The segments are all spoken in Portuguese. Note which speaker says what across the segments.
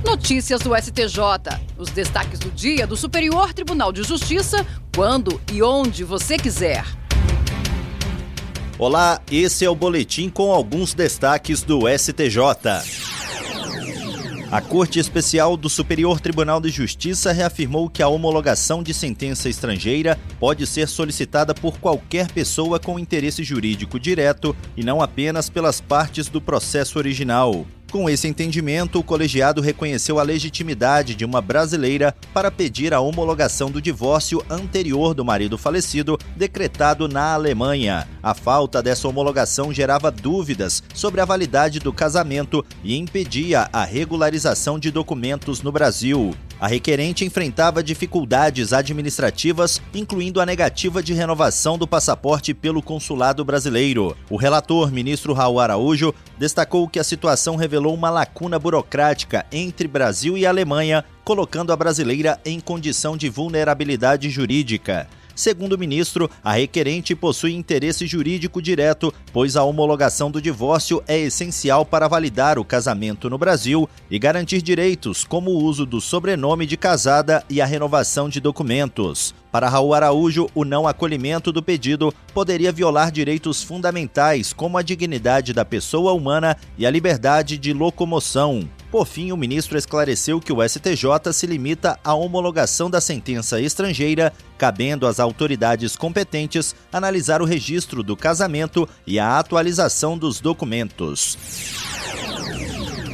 Speaker 1: Notícias do STJ. Os destaques do dia do Superior Tribunal de Justiça, quando e onde você quiser.
Speaker 2: Olá, esse é o boletim com alguns destaques do STJ. A Corte Especial do Superior Tribunal de Justiça reafirmou que a homologação de sentença estrangeira pode ser solicitada por qualquer pessoa com interesse jurídico direto e não apenas pelas partes do processo original. Com esse entendimento, o colegiado reconheceu a legitimidade de uma brasileira para pedir a homologação do divórcio anterior do marido falecido, decretado na Alemanha. A falta dessa homologação gerava dúvidas sobre a validade do casamento e impedia a regularização de documentos no Brasil. A requerente enfrentava dificuldades administrativas, incluindo a negativa de renovação do passaporte pelo consulado brasileiro. O relator, ministro Raul Araújo, destacou que a situação revelou uma lacuna burocrática entre Brasil e Alemanha, colocando a brasileira em condição de vulnerabilidade jurídica. Segundo o ministro, a requerente possui interesse jurídico direto, pois a homologação do divórcio é essencial para validar o casamento no Brasil e garantir direitos, como o uso do sobrenome de casada e a renovação de documentos. Para Raul Araújo, o não acolhimento do pedido poderia violar direitos fundamentais, como a dignidade da pessoa humana e a liberdade de locomoção. Por fim, o ministro esclareceu que o STJ se limita à homologação da sentença estrangeira, cabendo às autoridades competentes analisar o registro do casamento e a atualização dos documentos.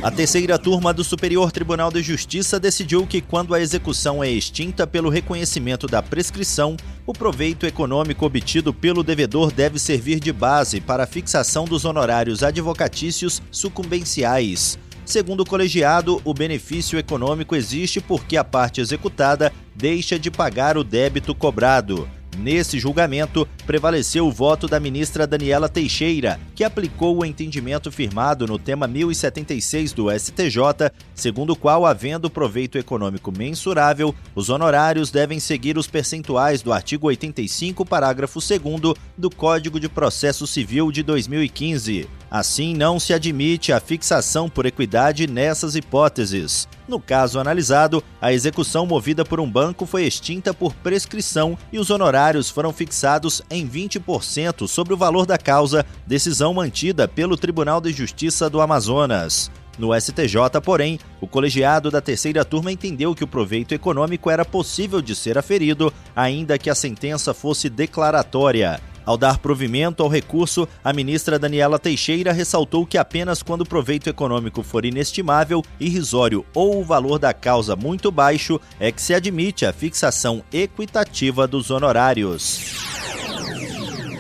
Speaker 2: A terceira turma do Superior Tribunal de Justiça decidiu que, quando a execução é extinta pelo reconhecimento da prescrição, o proveito econômico obtido pelo devedor deve servir de base para a fixação dos honorários advocatícios sucumbenciais. Segundo o colegiado, o benefício econômico existe porque a parte executada deixa de pagar o débito cobrado. Nesse julgamento, prevaleceu o voto da ministra Daniela Teixeira, que aplicou o entendimento firmado no tema 1076 do STJ, segundo o qual, havendo proveito econômico mensurável, os honorários devem seguir os percentuais do artigo 85, parágrafo 2º do Código de Processo Civil de 2015. Assim, não se admite a fixação por equidade nessas hipóteses. No caso analisado, a execução movida por um banco foi extinta por prescrição e os honorários foram fixados em 20% sobre o valor da causa, decisão mantida pelo Tribunal de Justiça do Amazonas. No STJ, porém, o colegiado da terceira turma entendeu que o proveito econômico era possível de ser aferido, ainda que a sentença fosse declaratória. Ao dar provimento ao recurso, a ministra Daniela Teixeira ressaltou que apenas quando o proveito econômico for inestimável, irrisório ou o valor da causa muito baixo é que se admite a fixação equitativa dos honorários.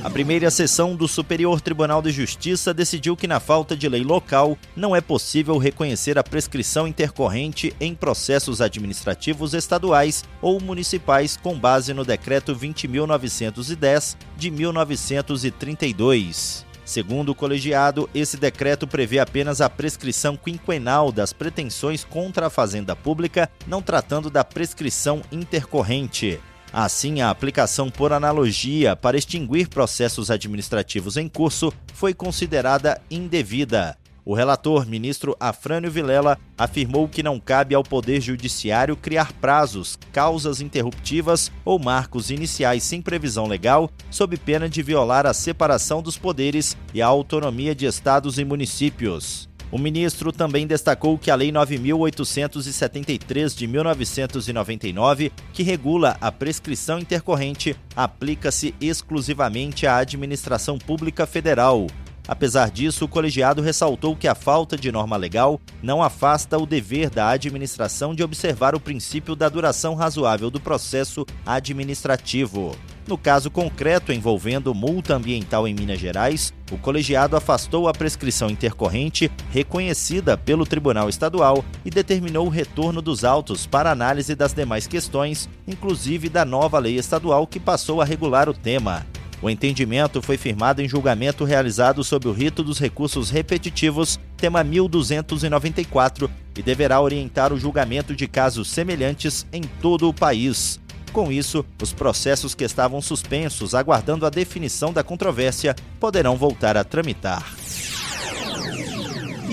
Speaker 2: A primeira sessão do Superior Tribunal de Justiça decidiu que, na falta de lei local, não é possível reconhecer a prescrição intercorrente em processos administrativos estaduais ou municipais com base no Decreto 20.910 de 1932. Segundo o colegiado, esse decreto prevê apenas a prescrição quinquenal das pretensões contra a Fazenda Pública, não tratando da prescrição intercorrente. Assim, a aplicação por analogia para extinguir processos administrativos em curso foi considerada indevida. O relator, ministro Afrânio Vilela, afirmou que não cabe ao Poder Judiciário criar prazos, causas interruptivas ou marcos iniciais sem previsão legal, sob pena de violar a separação dos poderes e a autonomia de estados e municípios. O ministro também destacou que a Lei 9.873 de 1999, que regula a prescrição intercorrente, aplica-se exclusivamente à administração pública federal. Apesar disso, o colegiado ressaltou que a falta de norma legal não afasta o dever da administração de observar o princípio da duração razoável do processo administrativo. No caso concreto envolvendo multa ambiental em Minas Gerais, o colegiado afastou a prescrição intercorrente reconhecida pelo Tribunal Estadual e determinou o retorno dos autos para análise das demais questões, inclusive da nova lei estadual que passou a regular o tema. O entendimento foi firmado em julgamento realizado sob o rito dos recursos repetitivos, tema 1294, e deverá orientar o julgamento de casos semelhantes em todo o país. Com isso, os processos que estavam suspensos, aguardando a definição da controvérsia, poderão voltar a tramitar.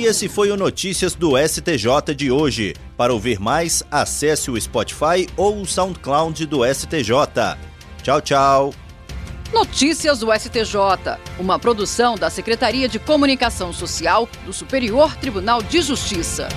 Speaker 2: E esse foi o Notícias do STJ de hoje. Para ouvir mais, acesse o Spotify ou o SoundCloud do STJ. Tchau, tchau.
Speaker 1: Notícias do STJ, uma produção da Secretaria de Comunicação Social do Superior Tribunal de Justiça.